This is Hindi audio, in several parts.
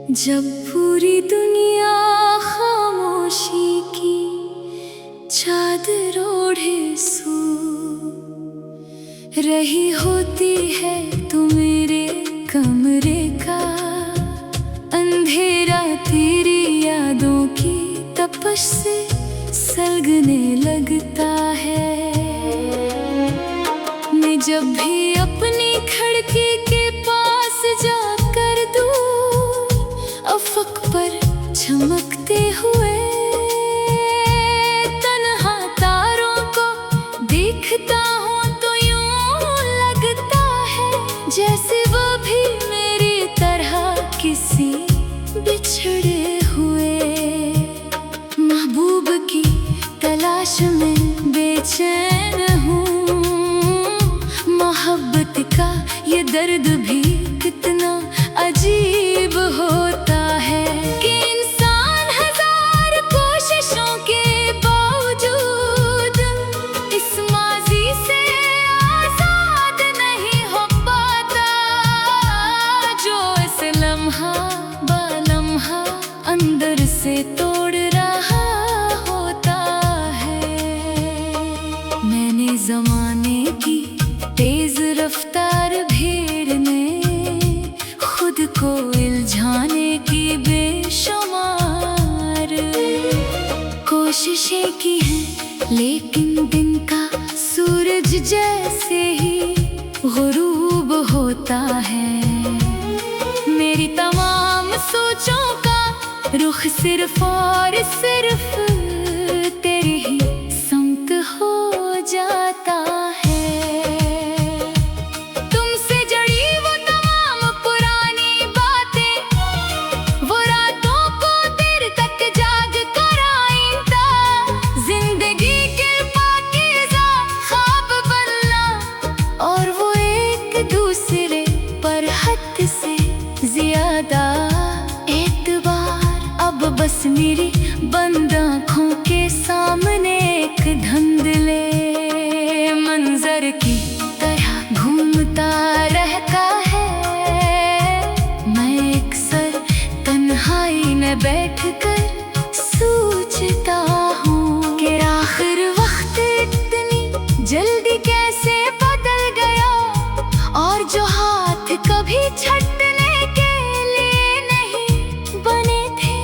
जब पूरी दुनिया खामोशी की चादर ओढ़े सो रही होती है तू मेरे कमरे का अंधेरा तेरी यादों की तपश से सलगने लगता है। मैं जब भी अपनी खिड़की के पास जाकर दूर अफक पर चमकते हुए तन्हा तारों को देखता हूँ तो यूं लगता है जैसे वो भी मेरी तरह किसी बिछड़े हुए महबूब की तलाश में बेचैन हूँ। मोहब्बत का ये दर्द भी कितना अजीब होता है कि इंसान हजार कोशिशों के बावजूद इस माजी से आजाद नहीं हो पाता, जो इस लम्हा बालम्हा अंदर से तोड़ रहा होता है। मैंने जमाने की तेज रफ्तार भीड़ में खुद को इल्झाने की बेशुमार कोशिशें की हैं, लेकिन दिन का सूरज जैसे ही गुरूब होता है मेरी तमाम सोचों का रुख सिर्फ और सिर्फ तेरी ही समत हो जाता है। तुमसे जड़ी वो तमाम पुरानी बातें वो रातों को देर तक जाग कर आईंदा जिंदगी के पाकीज़ा ख्वाब बनना और वो एक दूसरे पर हद से ज्यादा एतबार अब बस मेरी बंद आँखों के सामने एक धुंधले मंजर की तरह घूमता रहता है। मैं अक्सर तन्हाई में बैठकर सोचता हूँ कि आखिर वक्त इतनी जल्दी कैसे बदल गया और जो हाथ कभी छटने के लिए नहीं बने थे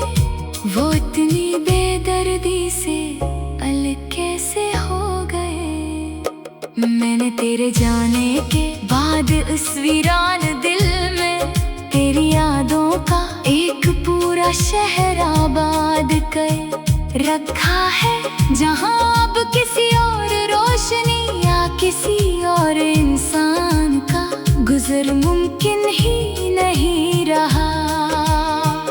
वो इतनी बेदर्दी से अलग कैसे हो गए। मैंने तेरे जाने के बाद इस वीरान दिल में तेरी यादों का एक पूरा शहर आबाद कर रखा है, जहाँ अब किसी और रोशनी या किसी और इंसान का गुजर मुमकिन ही नहीं रहा।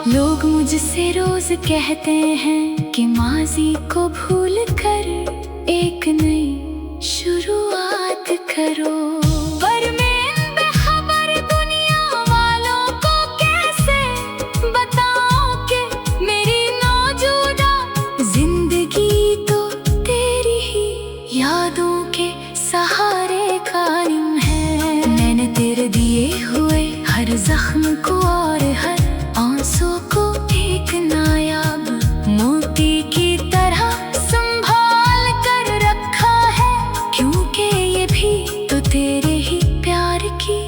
लोग मुझसे रोज कहते हैं कि माजी को भूल कर एक नई शुरुआत करो, पर मैं इन बेखबर दुनिया वालों को कैसे बताऊं कि मेरी मौजूदा जिंदगी तो तेरी ही यादों के सहारे कायम है। मैंने तेरे दिए हुए हर जख्म को और हर आंसू को एक नायाब मोती की तरह संभाल कर रखा है, क्योंकि ये भी तो तेरे ही प्यार की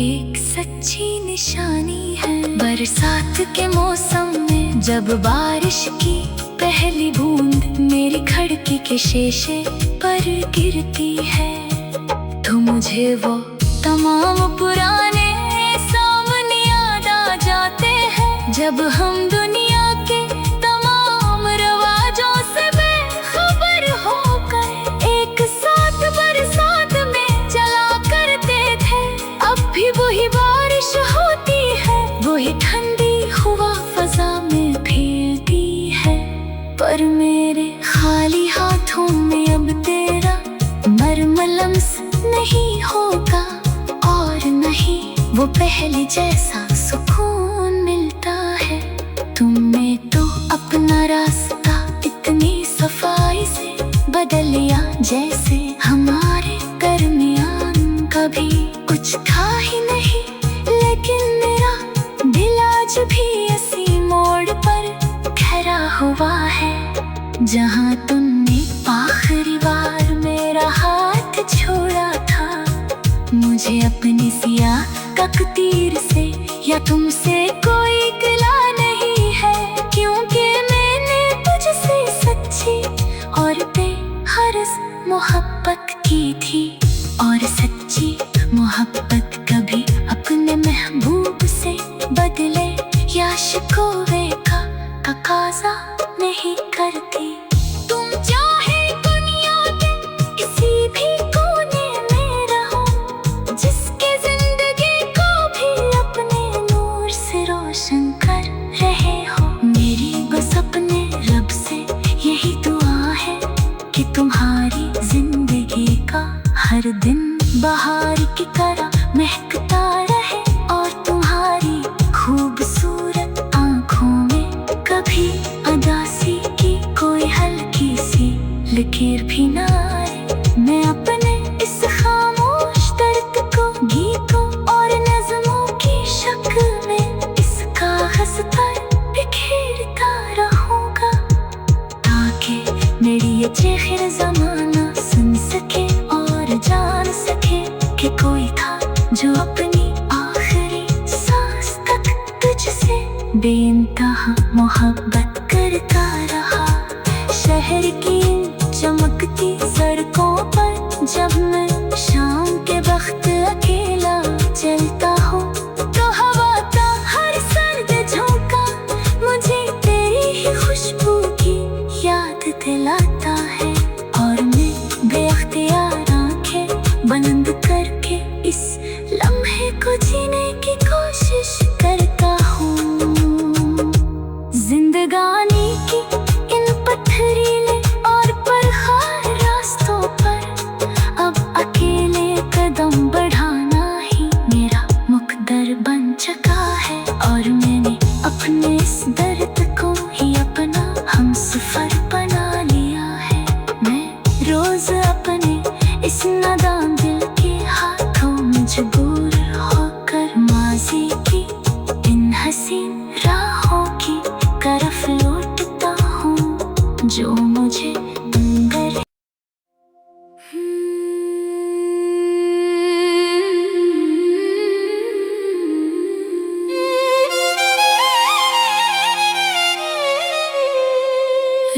एक सच्ची निशानी है। बरसात के मौसम में जब बारिश की पहली बूंद मेरी खिड़की के शीशे पर गिरती है तो मुझे वो तमाम पुराने सामने याद आ जाते हैं जब हम दुनिया के तमाम रवाजों से बेखबर होकर एक साथ बरसात में चला करते थे। अब भी वही बारिश होती है, वही ठंडी हवा फजा में फैलती है, पर मेरे खाली हाथों में अब तेरा मरमलम्स नहीं होगा और नहीं वो पहले जैसा सुकून मिलता है। तुमने तो अपना रास्ता इतनी सफाई से बदल लिया जैसे हमारे दरमियान कभी कुछ था ही नहीं, लेकिन मेरा दिल आज भी जहाँ तुमने आखिरी बार मेरा हाथ छोड़ा था। मुझे अपनी सियाह तकदीर से या तुमसे कोई गिला नहीं है, क्योंकि मैंने तुझसे सच्ची और बेहरस मोहब्बत की थी। और सच्ची मोहब्बत कभी अपने महबूब से बदले या शिकवे का तकाज़ा नहीं करती। तुम चाहे दुनिया के किसी भी कोने में रहो, जिसके जिंदगी को भी अपने नूर से रोशन कर रहे हो। मेरी बस अपने रब से यही दुआ है कि तुम्हारी जिंदगी का हर दिन बहार की तरह महकता रहे, और तुम्हारी खूबसूरत आंखों में कभी उदासी की कोई हल्की सी लकीर भी ना आए। मैं अपने इस खामोश दर्द को गीतों और नज़मों की शक्ल में इस कागज़ पर बिखेरता रहूँगा, ताकि मेरी ये चेहरे ज़माना सुन सके और जान सके कि कोई था जो अपनी आखिरी सांस तक तुझसे बेइंतहा मोहब्बत करता रहा। शहर की चमकती सड़कों पर जब मैं शाम के वक्त अकेला चलता हूँ, तो हवा का हर सर्द झोंका मुझे तेरी ही खुशबू की याद दिलाता है। और मैं बेअख्तियार आंखें बंद करके इस लम्हे को जीने की कोशिश करता हूँ। जिंदगानी की इन पथरीले और परखार रास्तों पर अब अकेले कदम बढ़ाना ही मेरा मुकद्दर बन चुका है। और मैंने अपने इस दर्द को ही अपना हमसफर बना लिया है। मैं रोज अपने इस नादान दिल के हाथों मजबूर होकर माजी की इन हसीन राहों की तरफ लौटता हूँ, जो मुझे अंदर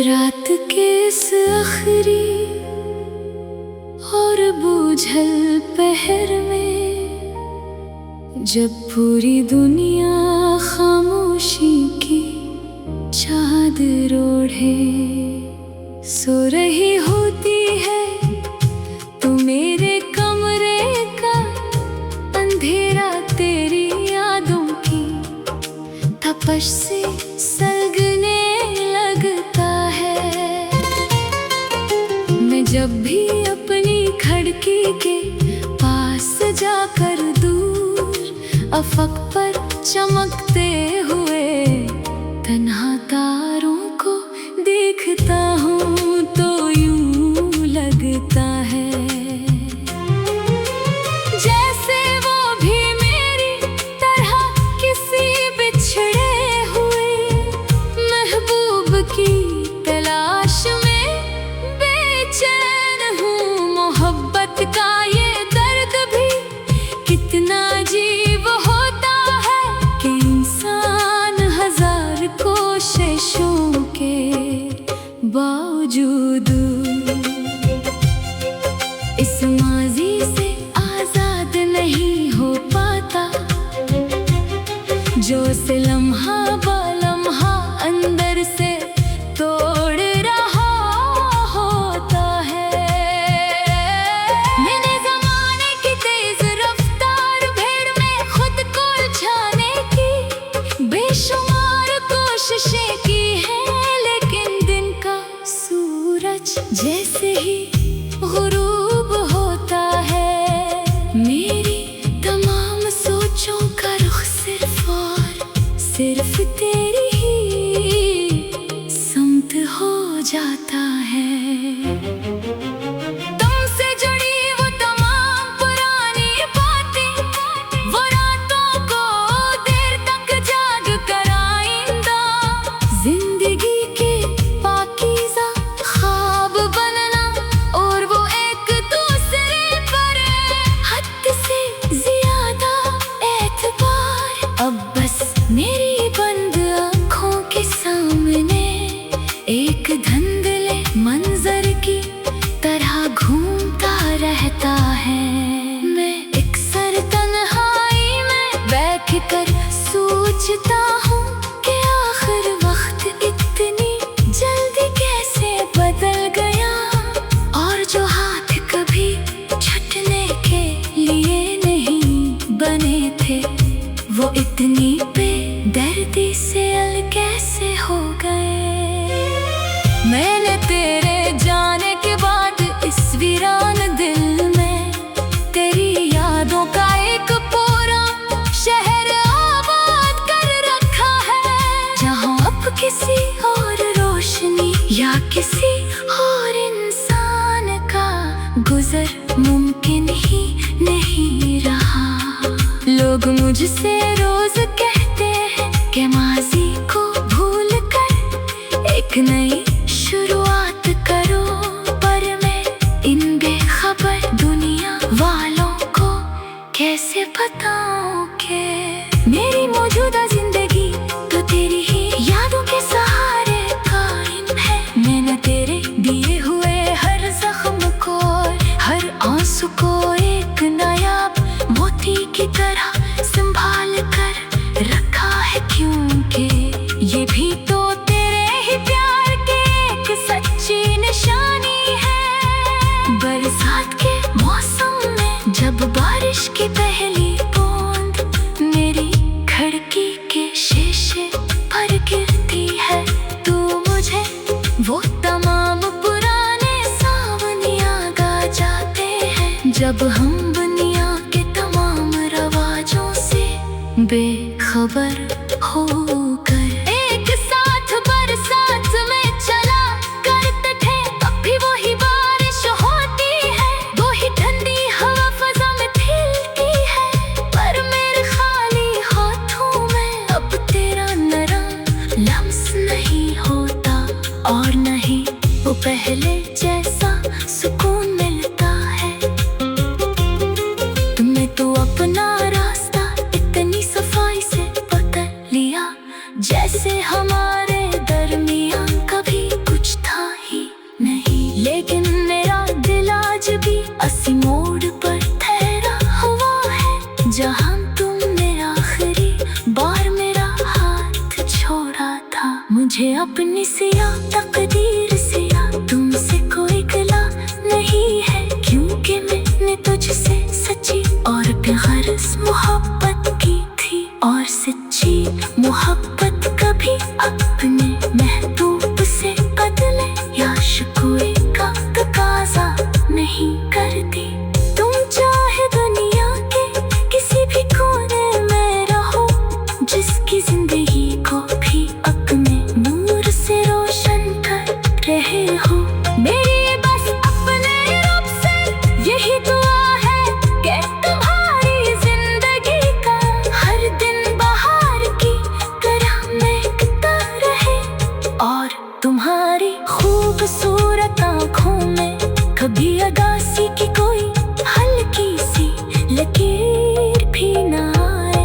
रात के इस आखिरी और बूझल पहर में, जब पूरी दुनिया खामोशी की चादर ओढ़े सो रही होती है, तो मेरे कमरे का अंधेरा तेरी यादों की तपश से सलगने लगता है। मैं जब भी अपनी खिड़की के पास जाकर दूर अफक पर चमकते हुए तन्हा तारों को देखता हूँ, तो यूं लगता है जैसे वो भी मेरी तरह किसी बिछड़े हुए महबूब की तलाश में बेचैन हूँ। मोहब्बत का ये दर्द भी कितना अजीब होता है कि इंसान हजार कोशिशों के बावजूद इस माजी से आजाद नहीं हो पाता, जो से लम्हा ब लम्हा अंदर से तोड़ रहा होता है। मैंने ज़माने की तेज रफ्तार भीड़ में खुद को उलझाने की बेशुमार कोशिशें की हैं, लेकिन दिन का सूरज जैसे ही गुरूब होता है, मेरी तमाम सोचों का रुख सिर्फ और सिर्फ बैठ कर सोचता हूँ कि आखिर वक्त इतनी जल्दी कैसे बदल गया, और जो हाथ कभी छूटने के लिए नहीं बने थे वो इतनी बेदर्दी से अलग कैसे हो गए। मैंने तेरे जाने के बाद इस वीरान दिल में तेरी यादों का एक पूरा शहर आबाद कर रखा है, जहाँ अब किसी और रोशनी या किसी और इंसान का गुजर मुमकिन ही नहीं रहा। लोग मुझसे रोज कहते हैं कि माजी को भूल कर एक नई शुरुआत करो, पर मैं इन बेखबर दुनिया वालों को कैसे बताऊं कि मेरी मौजूदा जिंदगी तो तेरी ही यादों के सहारे कायम है। मैंने तेरे दिए हुए हर जख्म को और हर आंसू को एक नायाब मोती की तरह संभाल कर रखा है, क्योंकि ये भी तो तेरे ही प्यार की एक सच्ची निशानी है। बरसात के मौसम में जब बारिश की पहली बूंद मेरी खिड़की के शीशे पर गिरती है, तो मुझे वो तमाम पुराने सावन याद आ जाते हैं, जब हम दुनिया के तमाम रवाजों से बेखबर होकर एक साथ बरसात में चला करते थे। अब भी वही बारिश होती है, वही ठंडी हवा फजा में फैलती है, पर मेरे खाली हाथों में अब तेरा नरम लम्स नहीं होता, और नहीं वो पहले जैसा सुकून मिलता है। तुमने तो अपना रास्ता इतनी सफाई से पकड़ लिया, जैसे हमारे दरमियान कभी कुछ था ही नहीं। लेकिन मेरा दिल आज भी असी मोड़ पर ठहरा हुआ है, जहाँ तुमने आखिरी बार मेरा हाथ छोड़ा था। मुझे अपनी सियाह तकदीर से या तुमसे कोई गिला नहीं है, क्योंकि मैंने तुझसे सच्ची और बेगरज मोहब्बत की थी, और सच्ची मोहब्बत कभी अपने महबूब से बदले या शिकवे का तकाजा नहीं करती। तुम चाहे दुनिया के किसी भी कोने में रहो, जिसकी जिंदगी को भी अपने नूर से रोशन कर रहे हो। मेरी बस अपने रब से यही दुआ है कि तुम्हारी जिंदगी का हर दिन बहार की तरह महकता रहे, और तुम्हारी खूबसूरत आँखों में कभी अगासी की कोई हल्की सी लकीर भी न आए।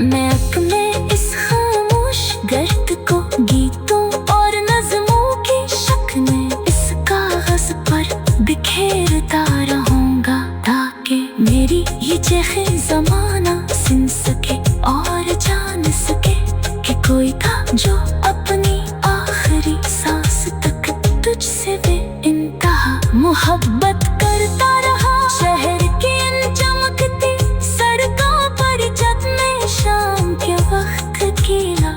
मैं अपने इस खामोश गर्द को गीतों और नज़मों की शक्ल में इस कागज पर बिखेरता रहूंगा, ताकि मेरी ये चेखे जमाना सुन सके और जान सके कि कोई था जो अपनी आखिरी सांस तक तुझसे बेइंतहा मोहब्बत करता रहा। शहर की इन चमकती सड़कों पर जब मैं शाम के वक्त अकेला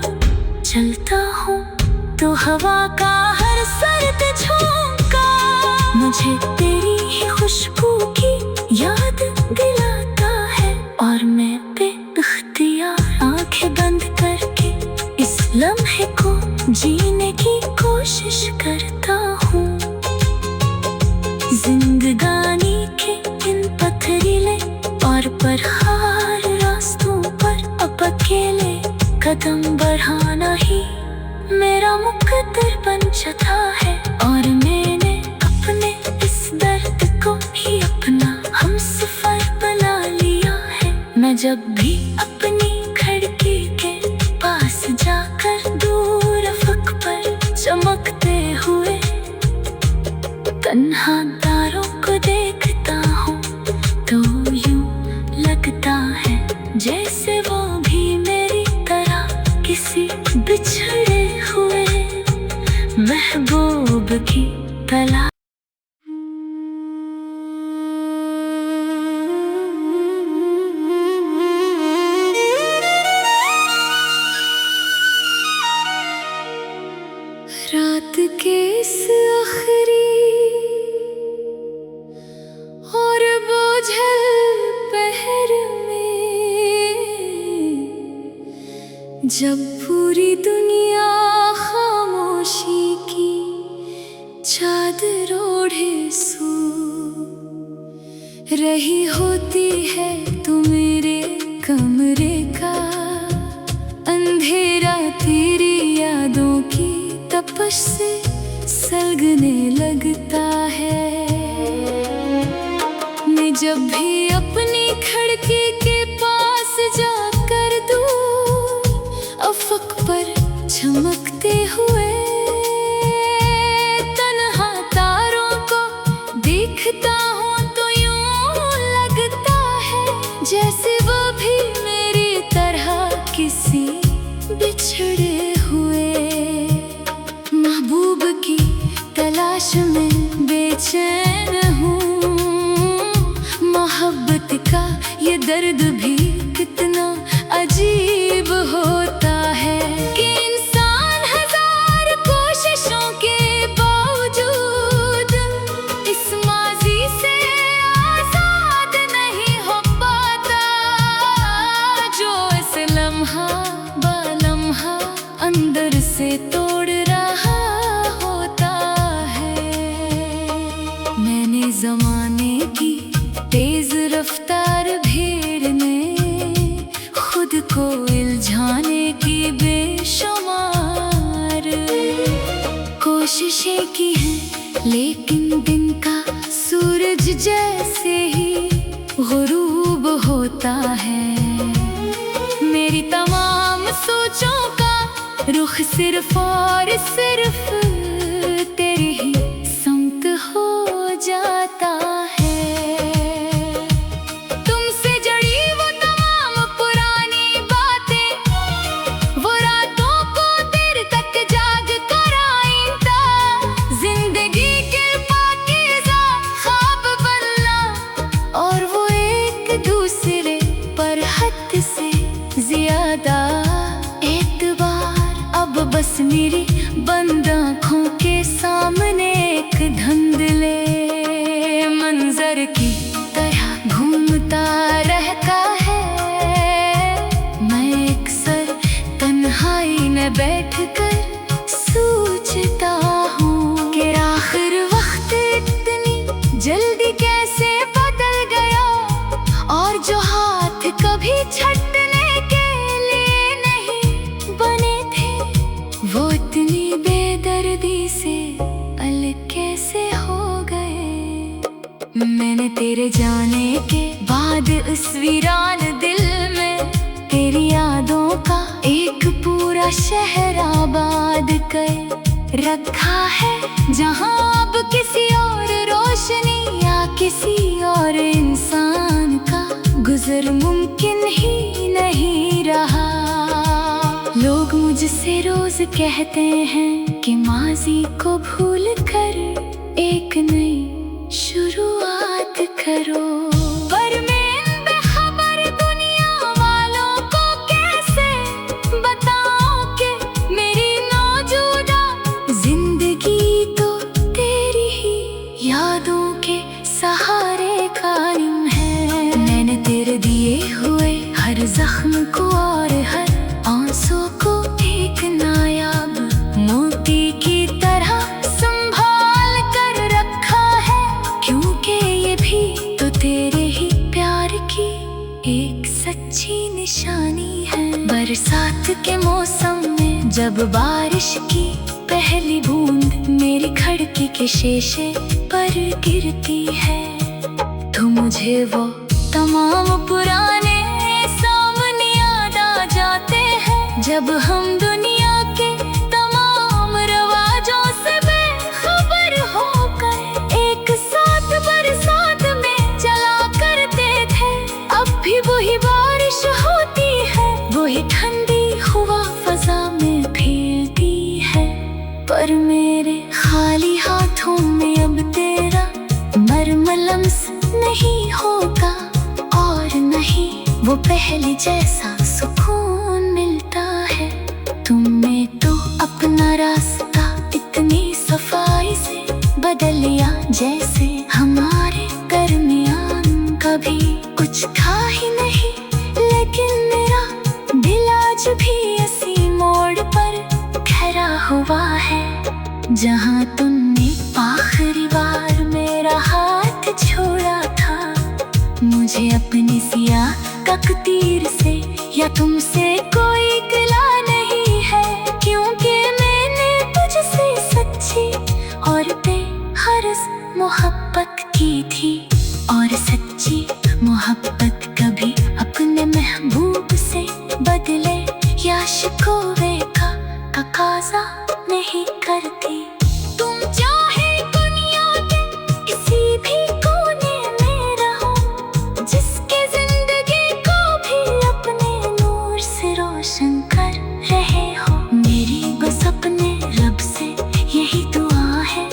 चलता हूँ, तो हवा का हर सर्द झोंका मुझे तेरी ही खुशबू की याद दिलाता है, और मैं बेइख्तियार आंखें बंद करके इस लम्हे को जीने की कोशिश करता हूँ। जिंदगानी के इन पथरीले और परखार रास्तों पर अब अकेले कदम बढ़ाना ही मेरा मुकद्दर बन चुका है, और मैंने अपने इस दर्द को ही अपना हमसफर बना लिया है। मैं जब भी अपनी खिड़की के पास जाकर दूर अफक पर चमकते हुए तन्हा तारों को देखता हूँ, तो यूं लगता है जैसे वो वहाँ भी मेरी तरह किसी बिछड़े हुए महबूब की तलाश। रात के इस आखिरी और बोझल पहर में, जब पूरी दुनिया खामोशी की चादर ओढ़े सो रही होती है, तो मेरे कमरे का अंधेरा तेरी यादों की तपश से सलगने लगता है। मैं जब भी अपनी खिड़की के पास जाकर दूर अफक पर चमकते हुए तन्हा तारों को देखता हूँ, तो यूं लगता है जैसे वो भी मेरी तरह किसी बिछड़े हुए महबूब की तलाश में बेचैन हूँ। मोहब्बत का ये दर्द भी कितना अजीब होता है कि इंसान हजार कोशिशों के बावजूद इस माजी से आजाद नहीं हो पाता, जो इस लम्हा बालम्हा अंदर से तोड़ रहा होता है। मैंने जमाने की तेज रफ्तार भीड़ में खुद को उलझाने की बेशुमार कोशिशें की हैं, लेकिन दिन का सूरज जैसे ही गुरूब होता है, मेरी तमाम सोचों का रुख सिर्फ और सिर्फ तेरी ही समत हो जाता है। तुमसे जड़ी वो तमाम पुरानी बातें, वो रातों को देर तक जाग कर आईंदा, जिंदगी के पाकीज़ा ख्वाब बनना और वो एक दूसरे पर हद से ज्यादा एतबार। अब बस मेरी बंद आँखों के सामने एक धुंधले मंजर की तरह घूमता रहता है। मैं अक्सर तन्हाई में बैठकर सोचता हूँ कि आखिर वक्त इतनी जल्दी कैसे बदल गया, और जो हाथ कभी छटने के लिए नहीं बने थे, वो इतनी बेदर्दी से अलग कैसे हो गए। मैंने तेरे जाने के बाद इस वीरान दिल में तेरी यादों का एक पूरा शहर आबाद कर रखा है, जहाँ अब किसी और रोशनी या किसी और इंसान का गुजर मुमकिन ही नहीं रहा। लोग मुझसे रोज कहते हैं कि माजी को भूल कर एक नई शुरुआत करो, पर मैं इन बेखबर दुनिया वालों को कैसे बताऊं कि मेरी मौजूदा जिंदगी तो तेरी ही यादों के सहारे कायम है। मैंने तेरे दिए हुए हर जख्म को और हर आंसू को एक नायाब मोती की तरह संभाल कर रखा है, क्योंकि ये भी तो तेरे ही प्यार की एक सच्ची निशानी है। बरसात के मौसम में जब बारिश की पहली बूंद मेरी खिड़की के शीशे पर गिरती है, तो मुझे वो तमाम पुराने सामने याद आ जाते हैं, जब हम दुनिया के तमाम रवाजों से बेखबर होकर एक साथ बरसात में चला करते थे। अब भी वही बारिश होती है वो पहले जैसा सुकून मिलता है। तुमने तो अपना रास्ता इतनी सफाई से बदल लिया, जैसे हमारे दरमियान कभी कुछ था ही नहीं। लेकिन मेरा दिल आज भी इसी मोड़ पर खड़ा हुआ है, जहाँ तुमने आखिरी बार मेरा हाथ छोड़ा था। मुझे अपनी सियाह तकदीर से या तुमसे कोई गिला नहीं है, क्योंकि मैंने तुझसे सच्ची और बेहरस मोहब्बत की थी। और सच्ची मोहब्बत कभी अपने महबूब से बदले या शिकवे का तकाज़ा नहीं करती। तुम चाहे दुनिया के किसी भी कोने में रहो, जिसके जिंदगी को भी अपने नूर से रोशन कर रहे हो। मेरी बस अपने रब से यही दुआ है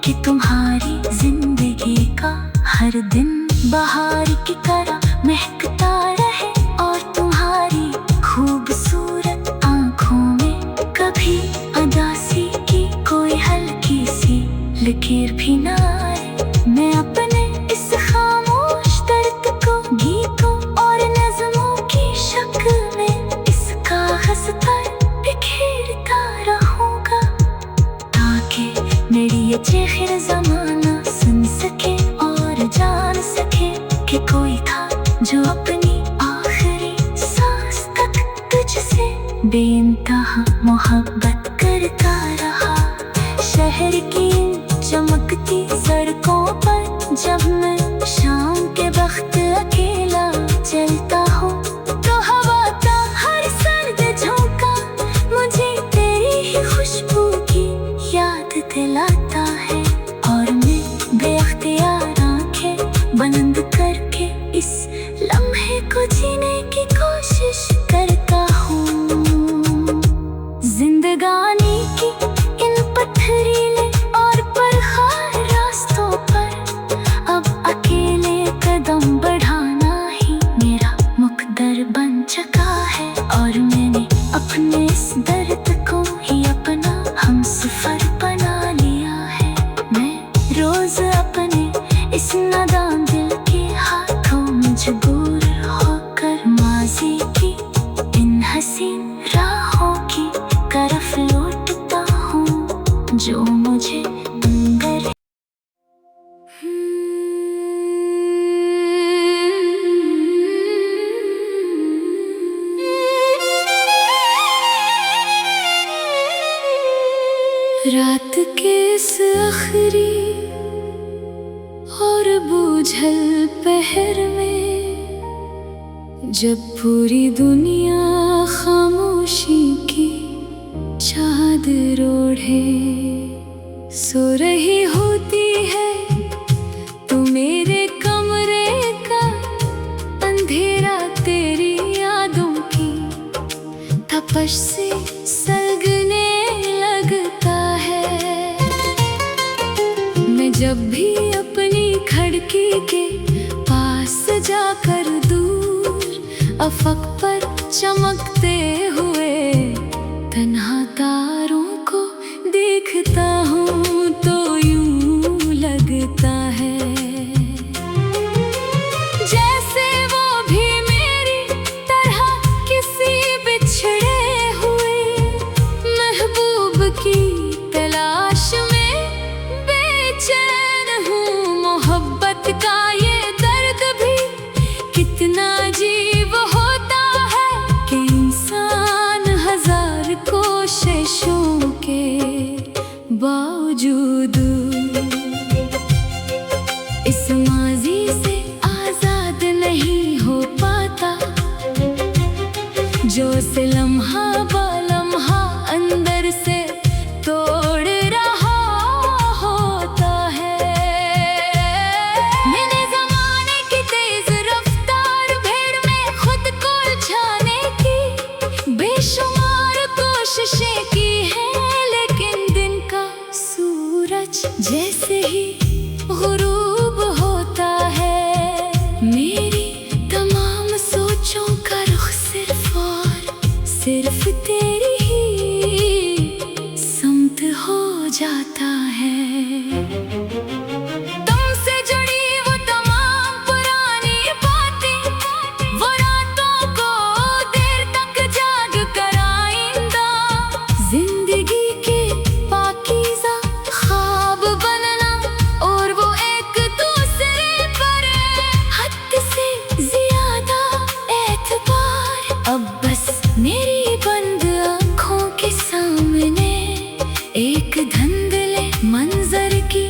कि तुम्हारी जिंदगी का हर दिन बहार की तरह महकता रहे, और तुम्हारी खूबसूरत आंखों में कभी उदासी की कोई हल्की सी लकीर भी ना आए। मैं अपने इस खामोश दर्द को गीतों और नज़मों की शक्ल में इस कागज़ पर बिखेरता रहूँगा, ताकि मेरी ये चेहरे ज़माना सुन सके और जान सके कि कोई था जो अपनी आखिरी सांस तक तुझसे बेइंतहा मोहब्बत करता रहा। शहर की चमकती सड़कों पर जब मैं शाम के वक्त अकेला चलता हूँ, तो हवा का हर सर्द झोंका मुझे तेरी ही खुशबू की याद दिलाता है। और मैं बेअख्तियार आंखें बंद करके इस लम्हे को जीने की कोशिश करता हूँ। जिंदगानी की इन पथरीले और परखार रास्तों पर अब अकेले कदम बढ़ाना ही मेरा मुकद्दर बन चुका है। और मैंने अपने इस दर्द को ही अपना हमसफर बना लिया है। मैं रोज अपने इस नादान दिल के हाथों मजबूर होकर माजी की इन हसीन राहों की तरफ लौटता हूँ, जो मुझे अंदर रात के इस आखिरी और बूझल पहर में, जब पूरी दुनिया खामोशी की चादर ओढ़े सो रही होती है, तो मेरे कमरे का अंधेरा तेरी यादों की तपश से सलगने लगता है। मैं जब भी अपनी खिड़की के पास जाकर दूर अफक पर चमकते हुए तन्हा तारों को देखता हूँ, तो यूं लगता है जैसे वो भी मेरी तरह किसी बिछड़े हुए महबूब की तलाश में बेचैन हूँ। मोहब्बत का ये दर्द भी कितना अजीब होता है कि इंसान हजार कोशिशों के बावजूद इस माजी से आजाद नहीं हो पाता, जो से लम्हा ब लम्हा अंदर से तोड़ रहा होता है। मैंने ज़माने की तेज रफ्तार भीड़ में खुद को उलझाने की बेशुमार कोशिशें की हैं, लेकिन दिन का सूरज जैसे ही गुरूब होता है, मेरी तमाम सोचों सिर्फ तेरी ही समत हो जाता है। तुमसे जुड़ी वो तमाम पुरानी बातें, वो रातों को देर तक जाग कर आइंदा, जिंदगी के पाकीज़ा ख्वाब बनना और वो एक दूसरे पर हद से ज्यादा एतबार। अब बस मेरी बंद आँखों के सामने एक धुंधले मंजर की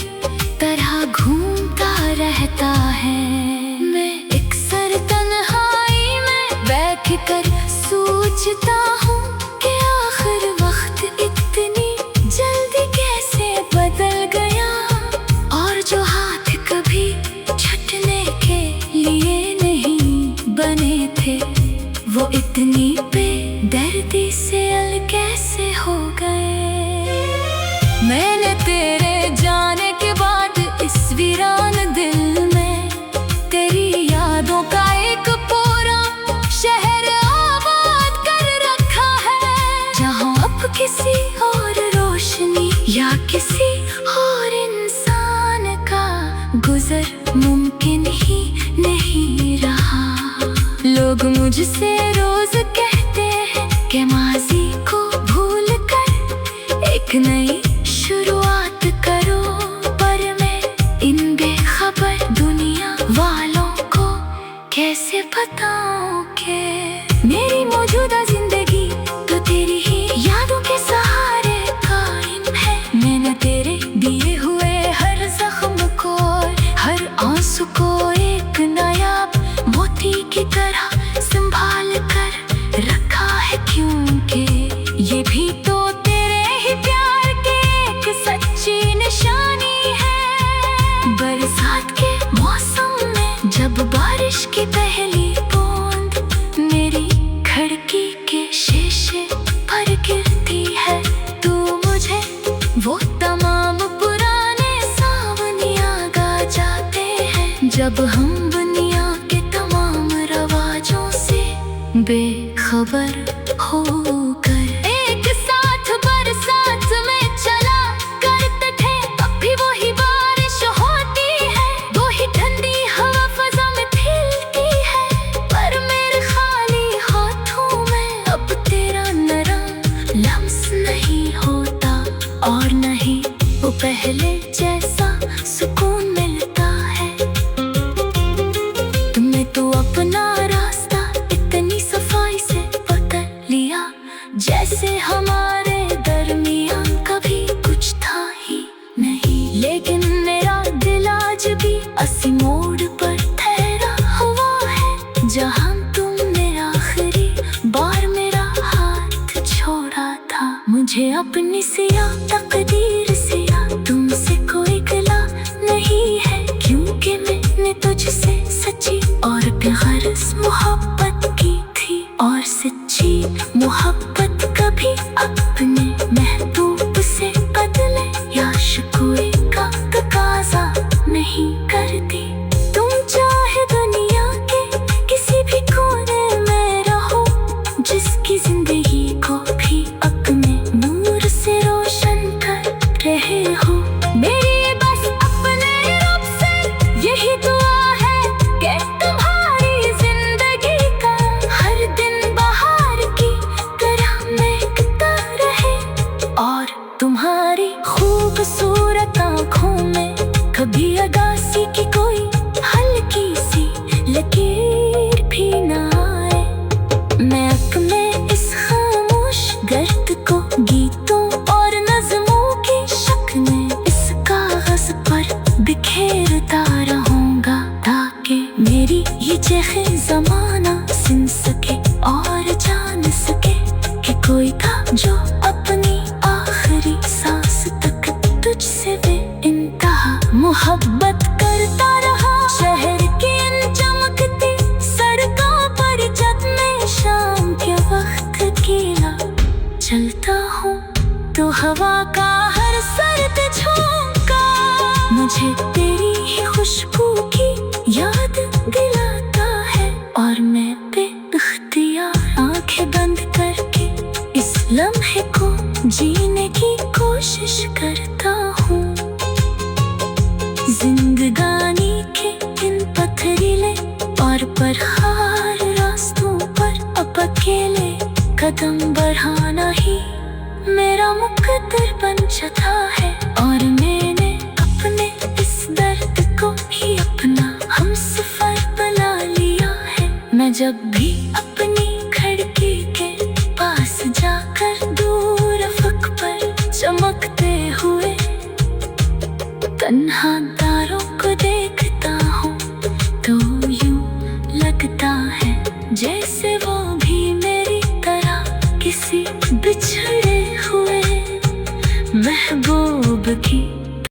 तरह घूमता रहता है। मैं अक्सर तन्हाई में बैठ कर सोचता हूँ कि आखिर वक्त इतनी जल्दी कैसे बदल गया, और जो हाथ कभी छूटने के लिए नहीं बने थे वो इतनी बेदर्दी से अलग कैसे हो गए। मैंने तेरे जाने के बाद इस वीरान दिल में तेरी यादों का एक पूरा शहर आबाद कर रखा है, जहाँ अब किसी और रोशनी या किसी और इंसान का गुजर मुमकिन ही नहीं रहा। लोग मुझसे रोज कहते हैं कि माजी को भूल कर एक नई शुरुआत करो, पर मैं इन बेखबर दुनिया वालों को कैसे बताऊं कि मेरी मौजूदा जिंदगी तो तेरी ही यादों के सहारे कायम है। मैंने तेरे दिए हुए हर जख्म को, हर आंसू को एक नायाब मोती की तरह संभाल कर रखा है, क्योंकि ये भी तो तेरे ही प्यार की एक सच्ची निशानी है। बरसात के मौसम में जब बारिश की पहली बूंद मेरी खिड़की के शीशे पर गिरती है, तो मुझे वो तमाम पुराने सावन याद आ जाते हैं, जब हम दुनिया के तमाम रवाजों से बेखबर होकर एक साथ बरसात में चला करते थे। अब भी वही बारिश होती है, वही ठंडी हवा फजा में खिलती है, पर मेरे खाली हाथों में अब तेरा नरम लम्स नहीं होता, और नहीं वो पहले जैसा सुकून मिलता है। तुमने तो अपना रास्ता इतनी सफाई से पकड़ लिया, जैसे हमारे दरमियान कभी कुछ था ही नहीं। लेकिन मेरा दिल आज भी उसी मोड़ पर ठहरा हुआ है, जहाँ तुमने आखिरी बार मेरा हाथ छोड़ा था। मुझे अपनी सिया तकदीर से तुमसे कोई गिला नहीं है, क्योंकि मैंने तुझसे सच्ची और बेगरज मोहब्बत की थी, और सच्ची मोहब्बत कभी अपने महबूब से बदले या शिकवे का तकाजा नहीं करती। तुम चाहे दुनिया के किसी भी कोने में रहो, जिसकी जिंदगी को भी अपने नूर से रोशन कर रहे हो। मेरी बस अपने रब से यही दुआ है कि तुम्हारी जिंदगी का हर दिन बहार की तरह महकता रहे, और तुम्हारी खूबसूरत आँखों में कभी अदासी की कोई हल्की सी लकीर भी ना आए। मैं अपने इस खामोश गर्द को गीतों और नज़मों की शक्ल में इस कागज पर बिखेरता रहूंगा, ताकि मेरी ये चेखे ज़माना सुन सके और जान सके कि कोई था जो अपनी आखिरी सांस तक तुझसे बेइंतहा मोहब्बत करता रहा। शहर की इन चमकती सड़कों पर जब मैं शाम के वक्त अकेला चलता हूँ, तो हवा का हर सर्द झोंका मुझे तेरी ही खुशबू की याद दिलाता है, और मैं बेइख्तियार आंखें बंद करके लम्हे को जीने की कोशिश करता हूँ। जिंदगानी के इन पथरीले और पहाड़ रास्तों पर अब अकेले कदम बढ़ाना ही मेरा मुकद्दर बन जाता है। और मैंने अपने इस दर्द को ही अपना हमसफर बना लिया है। मैं जब भी अपनी खिड़की के पास जाकर दूर अफक पर चमकते हुए तन्हा तारों को देखता हूँ तो यूं लगता है जैसे वो भी मेरी तरह किसी बिछड़े हुए महबूब की